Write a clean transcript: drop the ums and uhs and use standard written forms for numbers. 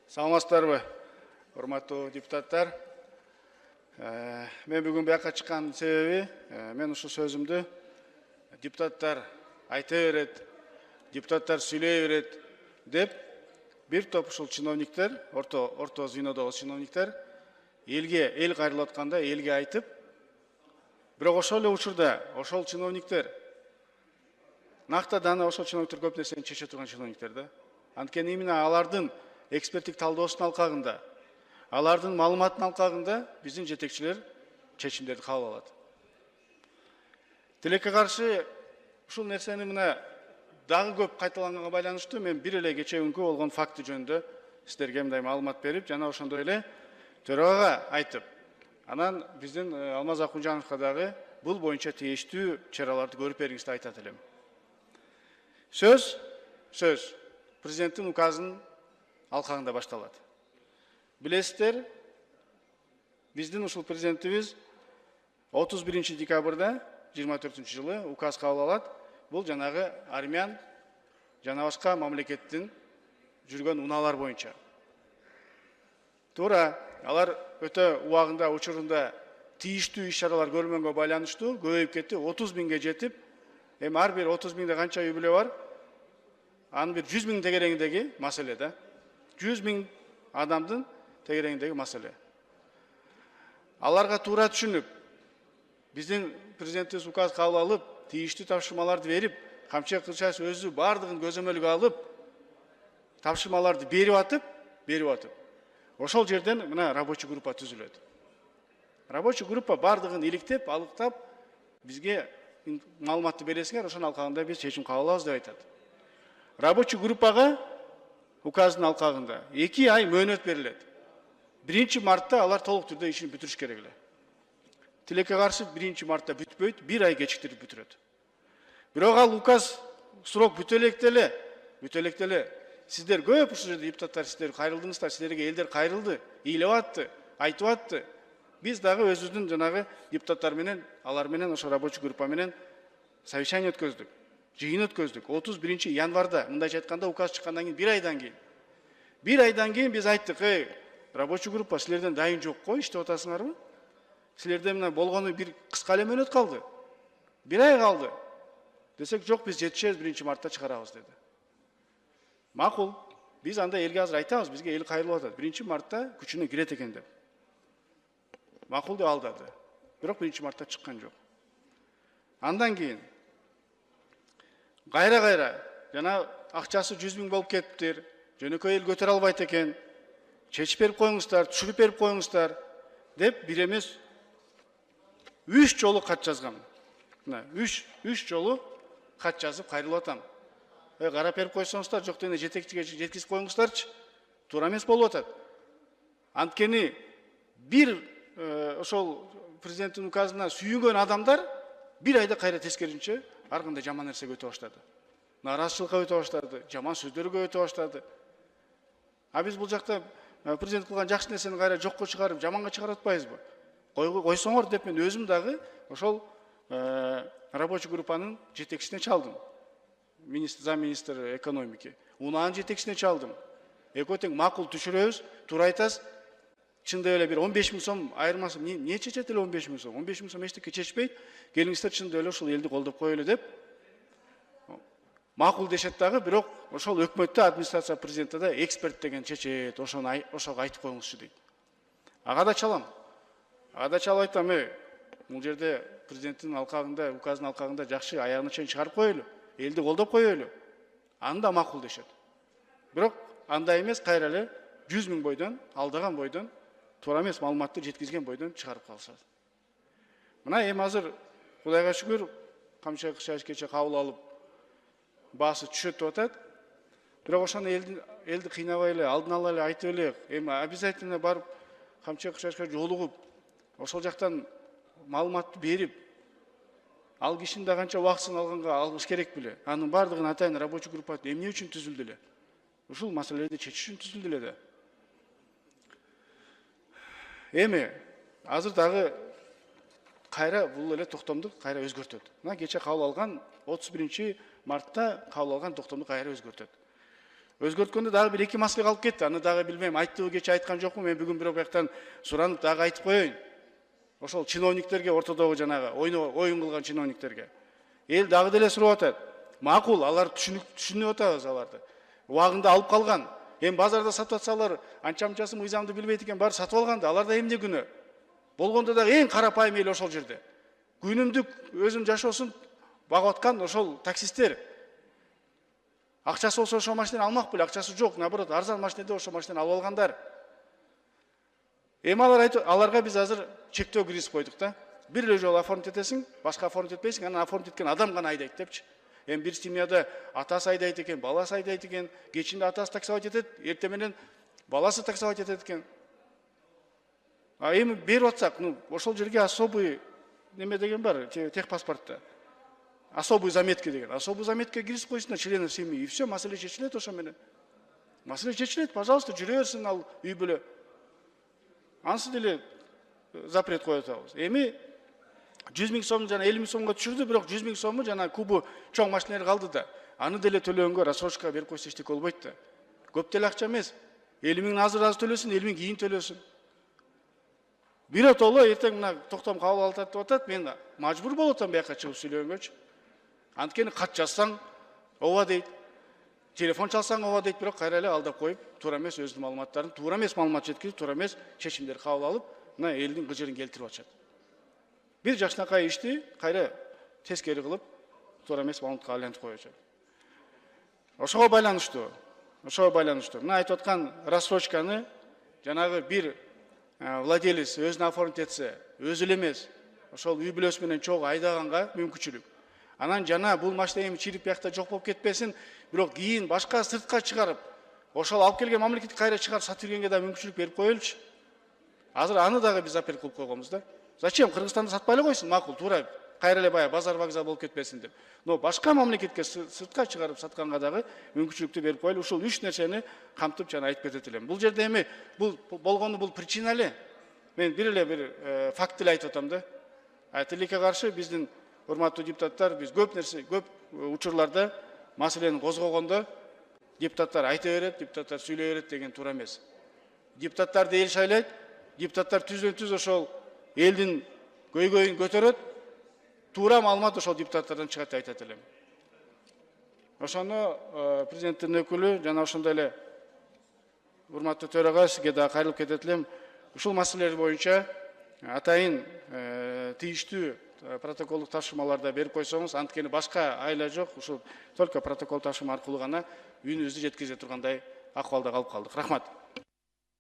Саламатсыздарбы, урматтуу депутаттар. Мен бүгүн бияка чыккан себеби, мен ушул сөзүмдү депутаттар айта берет, депутаттар сүйлөй берет деп бир топ ушул чиновниктер, орто звенодогу чиновниктер эл кайрылып атканда элге айтып, бирок ошол эле учурда ошол чиновниктер нактадан ошол чиновниктер көп нерсени чече турган чиновниктер да. Анткени именно алардын эксперттик талдоосунун алкагында, алардын маалыматынын алкагында биздин жетекчилер чечимдерди кабыл алат. Тилекке каршы ушул нерсени мына дагы көп кайталанганга байланыштуу мен бир эле кече күнкү болгон факты жөнүндө сиздерге мындай маалымат берип, жана ошондой эле төрагага айтып, анан биздин Алмаз Акунжановго дагы бул боюнча тийиштүү чараларды көрүп бериңизди айтат элем. Сөз президенттин указынын алкагында башталат. Билесиздер, биздин ушул президентибиз 31 декабрда 24-жылы указ кабыл алат. Бул жанагы армян жана башка мамлекеттин жүргөн унаалар боюнча. Туура, алар өтө убагында учурунда тийиштүү иш-чаралар көрмөнгө байланыштуу көбөйүп кетти, 30 миңге жетип, эми ар бир 30 миңде канча үй бүлө бар? Анын бир 100 миң тегерегиндеги маселе да. 100 миң адамдын тегерегиндеги маселе. Аларга туура түшүнүп, биздин президентибиз указ кабыл алып, тийиштүү тапшырмаларды берип, Камчыбек Кылычбаев өзү бардыгын көзөмөлгө алып, тапшырмаларды берип атып, ошол жерден мына рабочий группа түзүлөт. Рабочий группа бардыгын иликтеп, алыктап, бизге маалыматты бересиңер, ошонун алкагында биз чечим кабыл алабыз деп айтат. Рабочий группага указдын алкагында 2 ай мөөнөт берилет. 1 мартта алар толук түрдө ишин бүтүрүш керек эле. Тилекке каршы 1 мартта бүтпөйт, 1 ай кечиктирип бүтүрөт. Бирок ал указ срок бүтө электеле. Сиздер көп ушул жерде депутаттар сиздер кайрылдыңыздар, сиздерге элдер кайрылды, ыйлап атты, айтып атты. Биз дагы өзүбүздүн жанагы депутаттар менен, алар менен ошо рабочий группа менен совещание өткөздүк. Жыйын өткөздүк. 31 январда, мындайча айтканда указ чыккандан кийин 1 айдан кийин. 1 айдан кийин биз айттык, рабочий группа силерден дайын жок го, иштеп атасыңарбы? Силерде мына болгону бир кыска эле мөөнөт калды. 1 ай калды. Десек, жок, биз жетишебиз, 1 мартта чыгарабыз деди. Макул, биз анда элге азыр айтабыз, бизге эл кайрылып атат. 1 мартта күчүнө кирет экен деп. Макул деп алдады. Бирок 1 мартта чыккан жок. Андан кийин кайра жана акчасы 100 миң болуп кетиптир. Жөнөкөй эл көтөрө албайт экен. Чечип берип коюңуздар, түшүрүп берип коюңуздар деп бир эмес 3 жолу кат жазгам. Мына 3 жолу кат жазып кайрылып атам. Карап берип койсоңуздар, жок дегенде жетекчиге жеткизип коюңуздарчы. Туура эмес болуп атат. Анткени бир ошол президенттин указына сүйүнгөн адамдар 1 айда кайра тескеринче ар кандай жаман нерсеге өтө баштады. Нааразычылыкка өтө баштады, жаман сөздөргө өтө баштады. А биз бул жакта президент кылган жакшы нерсени кайра жокко чыгарып, жаманга чыгарып атпайбызбы? Койсоңор деп мен өзүм дагы ошол рабочий группанын жетекчисине чалдым. Зам министр экономики. Унаанын жетекчисине чалдым. Экөө тең макул түшүрөбүз, туура айтасыз. Чындап эле бир 15 миң сом айырмасы эмне чечет эле 15 миң сом? 15 миң сом эчтеке чечпейт. Келиңиздер чындап эле ошол элди колдоп коелу деп макул дешет дагы, бирок ошол өкмөттө администрация президентте да эксперт деген чечет, ошого айтып коюңузчу дейт. Ага да чалам. Ага да чалып айтам, бул жерде президенттин алкагында, указдын алкагында жакшы аягына чейин чыгарып коелу, элди колдоп коелу. Аны да макул дешет. Бирок андай эмес, кайра эле 100 миң бойдон, алдаган бойдон, туура эмес маалыматты жеткизген бойдон чыгарып калышат. Мына эми азыр Кудайга шүгүр, Камчыбек Кылычбаев кече кабыл алып, баасы түшөт деп атат. Бирок ошону элди кыйнабай эле, алдын ала эле айтып элек, эми обязательно барып Камчыбек Кылычбаевга жолугуп, ошол жактан маалыматты берип, ал кишинин да канча убактысын алганга алыш керек беле. Анын бардыгын атайын рабочий группа эмне үчүн түзүлдү эле? Ушул маселелерди чечиш үчүн түзүлдү эле да. Эми азыр дагы кайра бул эле токтомду кайра өзгөртөт. Мына кече кабыл алган 31 мартта кабыл алган токтомду кайра өзгөртөт. Өзгөрткөндө дагы бир 2 маселе калып кетти. Аны дагы билбейм, айттыбы кече айткан жокмун, мен бүгүн бирок бияктан суранып дагы айтып коеюн. Ошол чиновниктерге, ортодогу жанагы оюн кылган чиновниктерге. Эл дагы деле сурап атат. Макул, алар түшүнүп атабыз аларды. Убагында алып калган. Эми базарда сатып атсалар, анча-мынчасы мыйзамды билбейт экен, баары сатып алган да, аларда эмне күнөө? Болгондо дагы эң карапайым эл ошол жерде. Күнүмдүк өзүн жашоосун багып аткан ошол таксисттер. Акчасы болсо ошол машинени алмак беле, акчасы жок, наоборот, арзан машинеде ошол машинени алып алгандар. Эми аларга биз азыр чектөө киргизип койдук да. Бир эле жолу оформить этесиң, башка оформить этпейсиң, анан оформить эткен адам гана айдайт депчи. Эми бир семьяда атасы айдайт экен, баласы айдайт экен, кечинде атасы таксовать этет, эртең менен баласы таксовать этет экен. А эми берип атсак, ошол жерге особый неме деген бар, техпаспортто. Особый заметка деген. Особый заметка киргизип койсундар членов семьи, и все, маселе чечилет ошо менен. Маселе чечилет, пожалуйста, жүрө берсин ал үй бүлө. Ансы деле запрет коюп атабыз. Эми 100 000 сом жана 50 000 сомго түшүрдү, бирок 100 000 сому жана кубу чоң машинелер калды да. Аны деле төлөгөнгө рассрочка берип койсо эчтеке болбойт да. Көп деле акча эмес. 50 000 азыр төлөсүн, 50 000 кийин төлөсүн. Биротоло эртең мына токтом кабыл алат деп атат, мен мажбур болот атам бияка чыгып сүйлөгөнгөчү. Анткени кат жазсаң ооба дейт. Телефон çalsаң ооба дейт, бирок кайра эле алдап коюп, туура эмес өзүнүн маалыматтарын, туура эмес маалымат жеткирип, туура эмес чечимдер кабыл алып, мына элдин кыжырын келтирип атышат. Бир жакшынакай ишти кайра тескери кылып, туура эмес маалыматка айлантып коюшат. Ошого байланыштуу. Мына айтып аткан рассрочканы жанагы бир владелец өзүнө оформить этсе, өзү эле эмес, ошол үй бүлөсү менен чогуу айдаганга мүмкүнчүлүк. Анан жана бул машина эми чирип биякта жок болуп кетпесин, бирок кийин башка сыртка чыгарып, ошол алып келген мамлекетке кайра чыгарып сатып бергенге да мүмкүнчүлүк берип коелучу. Азыр аны дагы биз апель кылып койгонбуз да. Зачем Кыргызстанда сатпай эле койсун, макул, туура кайра эле баягы базар вокзал болуп кетпесин деп. Но башка мамлекетке сыртка чыгарып сатканга дагы мүмкүнчүлүктү берип коелу. Ушул 3 нерсени камтып жана айтып кетет элем. Бул жерде эми бул болгону бул причина эле. Мен бир эле бир факт эле айтып атам да. Тилекке каршы биздин урматтуу депутаттар, биз көп учурларда маселени козгогондо депутаттар айта берет, депутаттар сүйлөй берет деген туура эмес. Депутаттарды эл шайлайт, депутаттар түздөн-түз ошол элдин көйгөйүн көтөрөт, туура маалымат ошол депутаттардан чыгат деп айтат элем. Ошону президенттин өкүлү жана ошондой эле урматтуу төрага сизге да кайрылып кетет элем. Ушул маселелер боюнча атайын тийиштүү протоколдук тапшырмаларда берип койсоңуз, анткени башка айла жок, ушул только протокол тапшырма аркылуу гана үйүнүздү жеткизе тургандай акыбалда калып калдык. Рахмат.